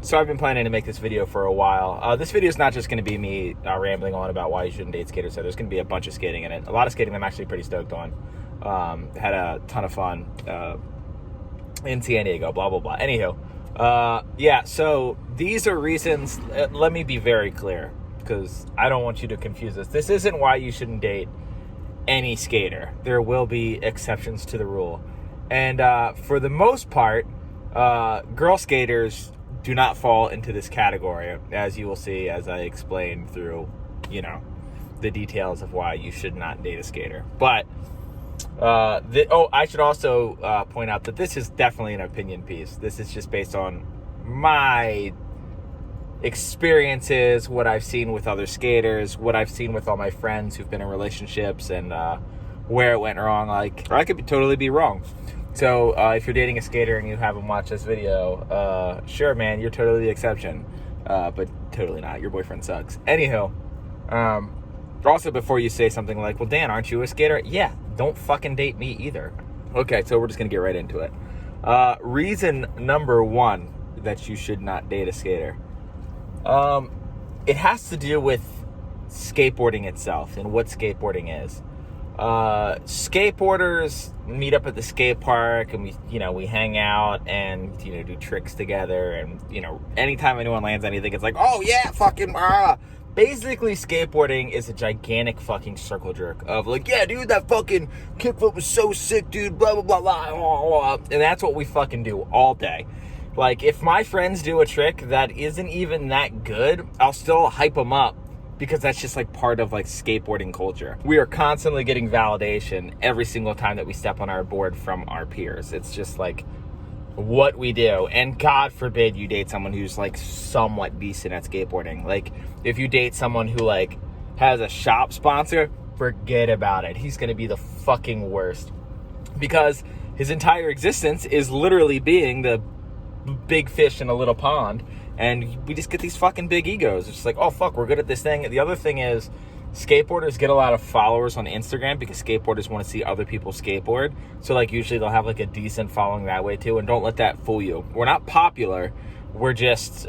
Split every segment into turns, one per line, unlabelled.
So I've been planning to make this video for a while. This video is not just going to be me rambling on about why you shouldn't date skaters. So there's going to be a bunch of skating in it. A lot of skating I'm actually pretty stoked on. Had a ton of fun in San Diego, blah, blah, blah. Anywho, yeah, so these are reasons. Let me be very clear, because I don't want you to confuse this. This isn't why you shouldn't date any skater. There will be exceptions to the rule. And for the most part, girl skaters do not fall into this category, as you will see as I explain through, the details of why you should not date a skater. But, I should also point out that this is definitely an opinion piece. This is just based on my experiences, what I've seen with other skaters, what I've seen with all my friends who've been in relationships, and where it went wrong. Like, I could totally be wrong. So if you're dating a skater and you haven't watched this video, sure, man, you're totally the exception, but totally not. Your boyfriend sucks. Anywho, also before you say something like, well, Dan, aren't you a skater? Yeah, don't fucking date me either. Okay, so we're just going to get right into it. Reason number one that you should not date a skater. It has to do with skateboarding itself and what skateboarding is. Skateboarders meet up at the skate park and we hang out and, do tricks together. And, anytime anyone lands anything, it's like, oh yeah, fucking, Basically, skateboarding is a gigantic fucking circle jerk of like, yeah, dude, that fucking kickflip was so sick, dude, blah, blah, blah, blah, blah, blah. And that's what we fucking do all day. Like, if my friends do a trick that isn't even that good, I'll still hype them up, because that's just like part of like skateboarding culture. We are constantly getting validation every single time that we step on our board from our peers. It's just like what we do. And God forbid you date someone who's like somewhat decent at skateboarding. Like, if you date someone who like has a shop sponsor, forget about it. He's gonna be the fucking worst, because his entire existence is literally being the big fish in a little pond. And we just get these fucking big egos. It's just like, oh, fuck, we're good at this thing. The other thing is, skateboarders get a lot of followers on Instagram because skateboarders want to see other people skateboard. So, like, usually they'll have, like, a decent following that way, too. And don't let that fool you. We're not popular. We're just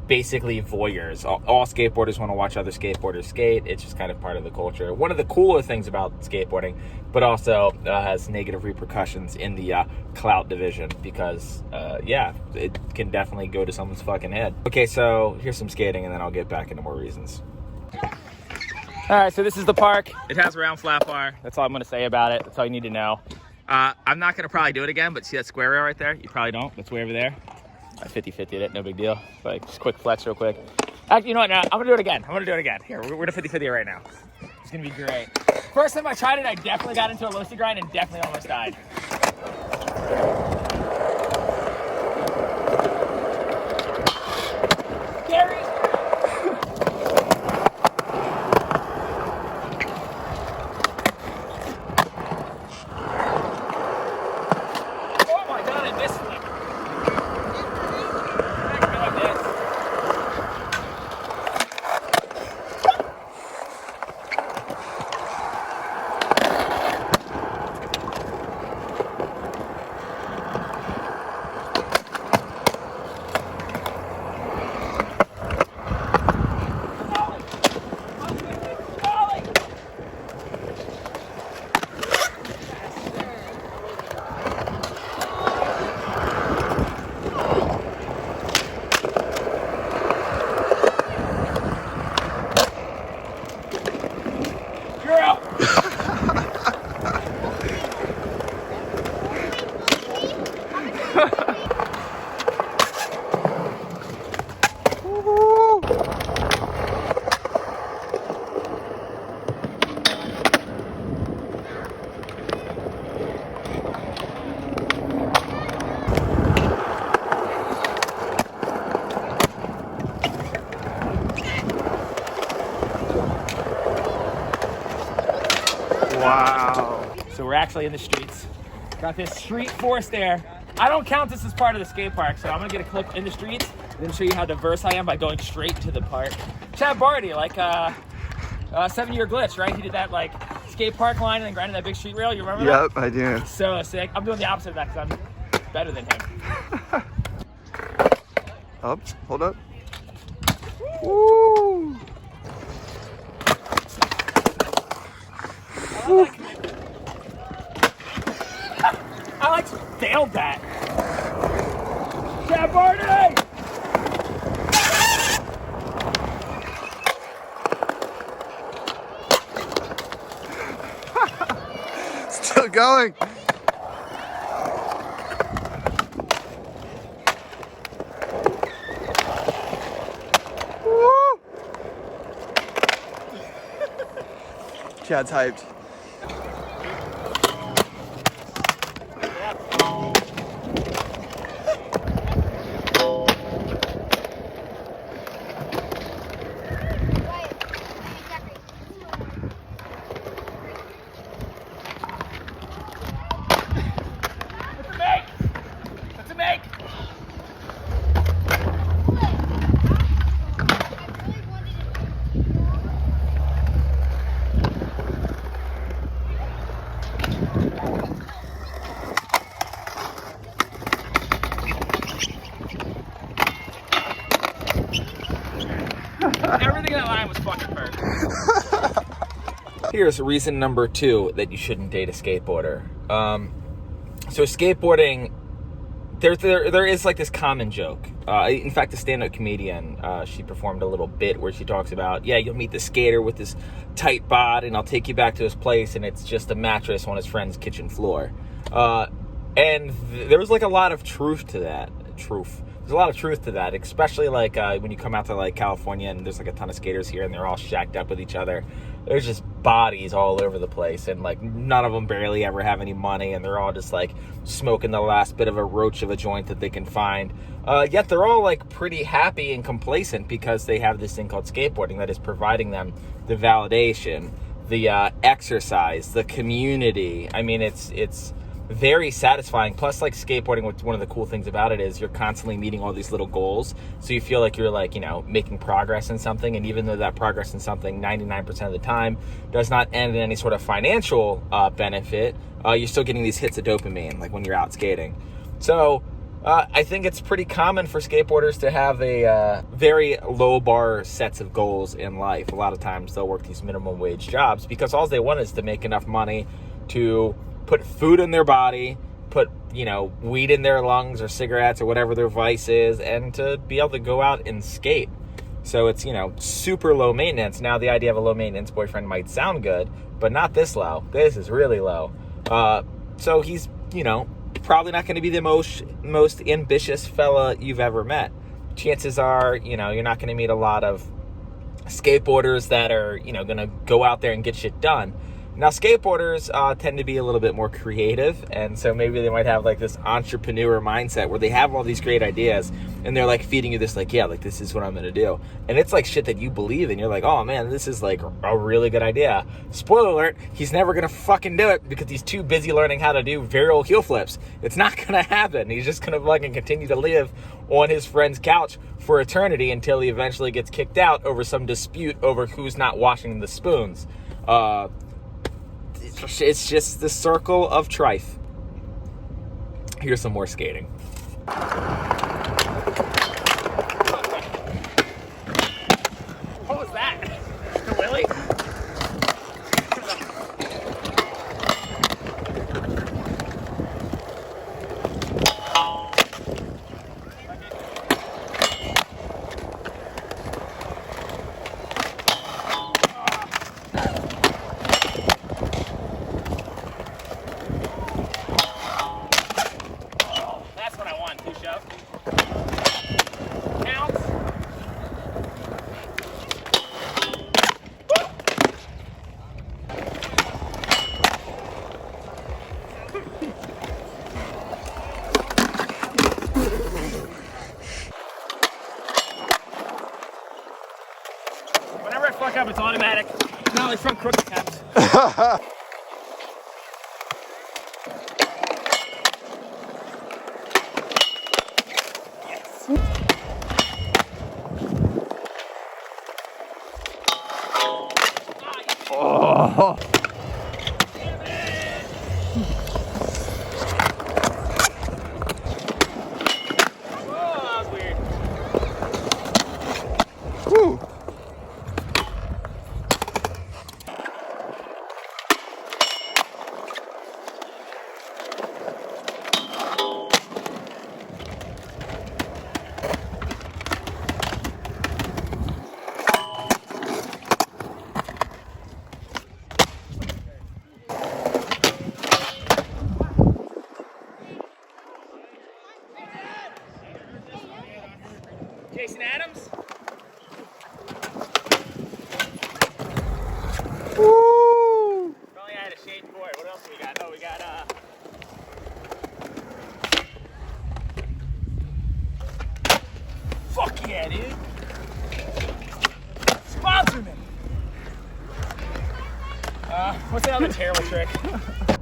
basically voyeurs. All skateboarders want to watch other skateboarders skate. It's just kind of part of the culture. One of the cooler things about skateboarding, but also has negative repercussions in the clout division, because, yeah, it can definitely go to someone's fucking head. Okay, so here's some skating, and then I'll get back into more reasons. All right, so this is the park. It has a round flat bar. That's all I'm going to say about it. That's all you need to know. I'm not going to probably do it again, but see that square rail right there? You probably don't. That's way over there. I 50-50'd it, no big deal. Like, just quick flex real quick. Actually, you know what, now, I'm gonna do it again. Here, we're to 50-50 right now. It's gonna be great. First time I tried it, I definitely got into a low-speed grind and definitely almost died. Gary! Oh my God, I missed it. Wow. So we're actually in the streets. Got this street force there. I don't count this as part of the skate park, so I'm gonna get a clip in the streets and then show you how diverse I am by going straight to the park. Chad Barty, like 7-year glitch, right? He did that like skate park line and then grinded that big street rail. You remember that?
Yep, I do.
So sick. I'm doing the opposite of that because I'm better than him.
Up, hold up. Woo!
I like failed that. Yeah, Barney!
Still going. Woo! Chad's hyped.
Everything in that line was fucking perfect. Here's reason number 2 that you shouldn't date a skateboarder. So skateboarding, there is like this common joke. In fact, a stand-up comedian, she performed a little bit where she talks about, yeah, you'll meet the skater with this tight bod, and I'll take you back to his place, and it's just a mattress on his friend's kitchen floor. And there was like a lot of truth to that. There's a lot of truth to that, especially like when you come out to like California and there's like a ton of skaters here and they're all shacked up with each other. There's just bodies all over the place, and like none of them barely ever have any money, and they're all just like smoking the last bit of a roach of a joint that they can find. Yet they're all like pretty happy and complacent because they have this thing called skateboarding that is providing them the validation, the exercise, the community. I mean, it's very satisfying. Plus, like skateboarding, one of the cool things about it is you're constantly meeting all these little goals, so you feel like you're like, you know, making progress in something. And even though that progress in something 99% of the time does not end in any sort of financial benefit, you're still getting these hits of dopamine like when you're out skating. So I think it's pretty common for skateboarders to have a very low bar sets of goals in life. A lot of times they'll work these minimum wage jobs because all they want is to make enough money to put food in their body, put, you know, weed in their lungs or cigarettes or whatever their vice is, and to be able to go out and skate. So it's, you know, super low maintenance. Now, the idea of a low maintenance boyfriend might sound good, but not this low. This is really low. So he's, you know, probably not going to be the most ambitious fella you've ever met. Chances are, you know, you're not going to meet a lot of skateboarders that are, you know, going to go out there and get shit done. Now, skateboarders tend to be a little bit more creative, and so maybe they might have like this entrepreneur mindset where they have all these great ideas, and they're like feeding you this like, yeah, like this is what I'm going to do. And it's like shit that you believe in. You're like, oh man, this is like a really good idea. Spoiler alert, he's never going to fucking do it because he's too busy learning how to do varial heel flips. It's not going to happen. He's just going to fucking continue to live on his friend's couch for eternity until he eventually gets kicked out over some dispute over who's not washing the spoons. It's just the circle of trife. Here's some more skating. What was that? The Willie? Whenever I fuck up, it's automatic. No, it's from crooked attempts.
Oh.
Oh, that was weird. Jason Adams.
Woo!
If only I had a shade for it. What else do we got? Oh, we got fuck yeah, dude. Sponsor me. What's that other terrible trick?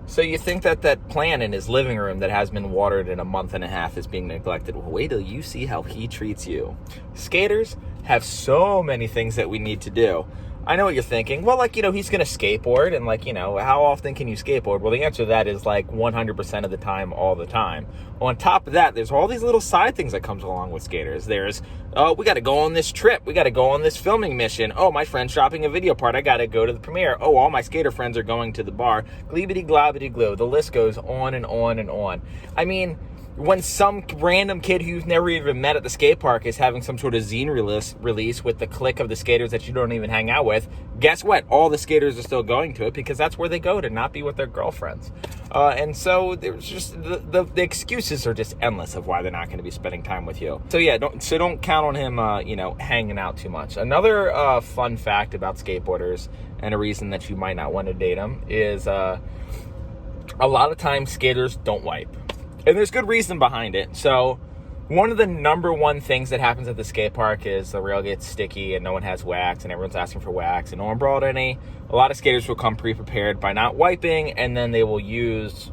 So you think that that plant in his living room that has been watered in a month and a half is being neglected? Well, wait till you see how he treats you. Skaters have so many things that we need to do. I know what you're thinking. Well, like, he's going to skateboard, and like, how often can you skateboard? Well, the answer to that is like 100% of the time, all the time. On top of that, there's all these little side things that comes along with skaters. There's, oh, we got to go on this trip. We got to go on this filming mission. Oh, my friend's shopping a video part. I got to go to the premiere. Oh, all my skater friends are going to the bar. Gleebity globbity glue. The list goes on and on and on. I mean, when some random kid who's never even met at the skate park is having some sort of zine release with the clique of the skaters that you don't even hang out with, guess what? All the skaters are still going to it because that's where they go to not be with their girlfriends. And so there's just the excuses are just endless of why they're not going to be spending time with you. So yeah, don't count on him, hanging out too much. Another fun fact about skateboarders and a reason that you might not want to date them is a lot of times skaters don't wipe. And there's good reason behind it. So one of the number one things that happens at the skate park is the rail gets sticky and no one has wax and everyone's asking for wax and no one brought any. A lot of skaters will come pre-prepared by not wiping, and then they will use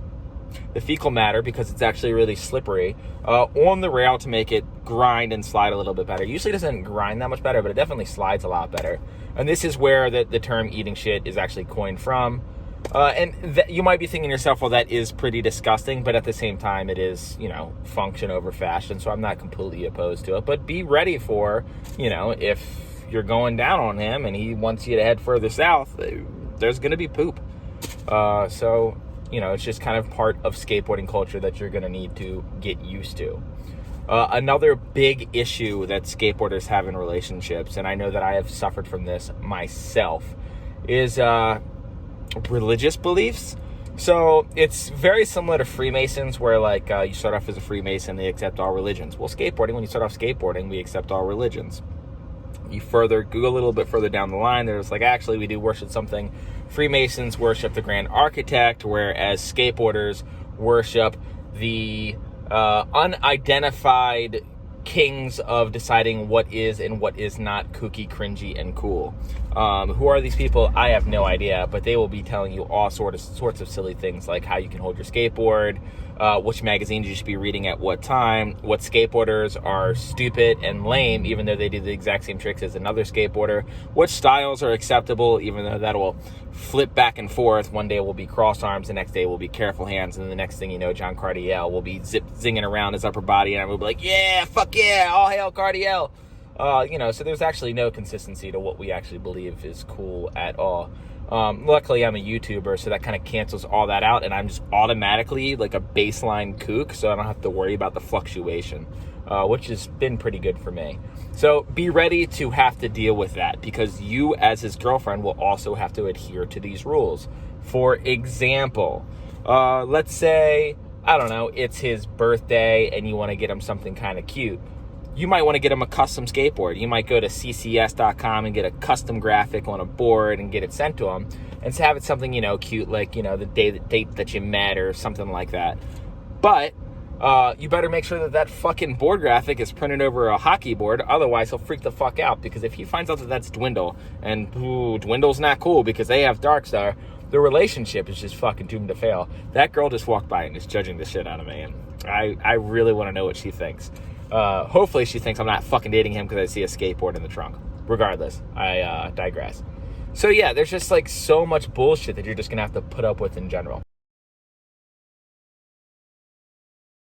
the fecal matter, because it's actually really slippery, on the rail to make it grind and slide a little bit better. Usually it doesn't grind that much better, but it definitely slides a lot better. And this is where the term eating shit is actually coined from. You might be thinking to yourself, well, that is pretty disgusting, but at the same time, it is, function over fashion, so I'm not completely opposed to it. But be ready for, if you're going down on him and he wants you to head further south, there's going to be poop. So, it's just kind of part of skateboarding culture that you're going to need to get used to. Another big issue that skateboarders have in relationships, and I know that I have suffered from this myself, is religious beliefs. So it's very similar to Freemasons, where like you start off as a Freemason, they accept all religions. Well, skateboarding, when you start off skateboarding, we accept all religions. You go a little bit further down the line, there's like, actually we do worship something. Freemasons worship the Grand Architect, whereas skateboarders worship the unidentified kings of deciding what is and what is not kooky, cringy, and cool. Who are these people? I have no idea, but they will be telling you all sorts of silly things, like how you can hold your skateboard, which magazines you should be reading at what time, what skateboarders are stupid and lame, even though they do the exact same tricks as another skateboarder, which styles are acceptable, even though that will flip back and forth. One day will be cross arms, the next day will be careful hands, and then the next thing you know, John Cardiel will be zinging around his upper body, and I will be like, yeah, fuck yeah, all hail Cardiel. So there's actually no consistency to what we actually believe is cool at all. Luckily, I'm a YouTuber, so that kind of cancels all that out, and I'm just automatically like a baseline kook, so I don't have to worry about the fluctuation, which has been pretty good for me. So be ready to have to deal with that, because you, as his girlfriend, will also have to adhere to these rules. For example, let's say, I don't know, it's his birthday, and you want to get him something kind of cute. You might want to get him a custom skateboard. You might go to ccs.com and get a custom graphic on a board and get it sent to him, and to have it something, cute, like, the date that you met or something like that. But you better make sure that fucking board graphic is printed over a hockey board. Otherwise, he'll freak the fuck out, because if he finds out that that's Dwindle, and Dwindle's not cool because they have Darkstar, the relationship is just fucking doomed to fail. That girl just walked by and is judging the shit out of me, and I really want to know what she thinks. Hopefully she thinks I'm not fucking dating him because I see a skateboard in the trunk. Regardless, I digress. So yeah, there's just like so much bullshit that you're just gonna have to put up with in general.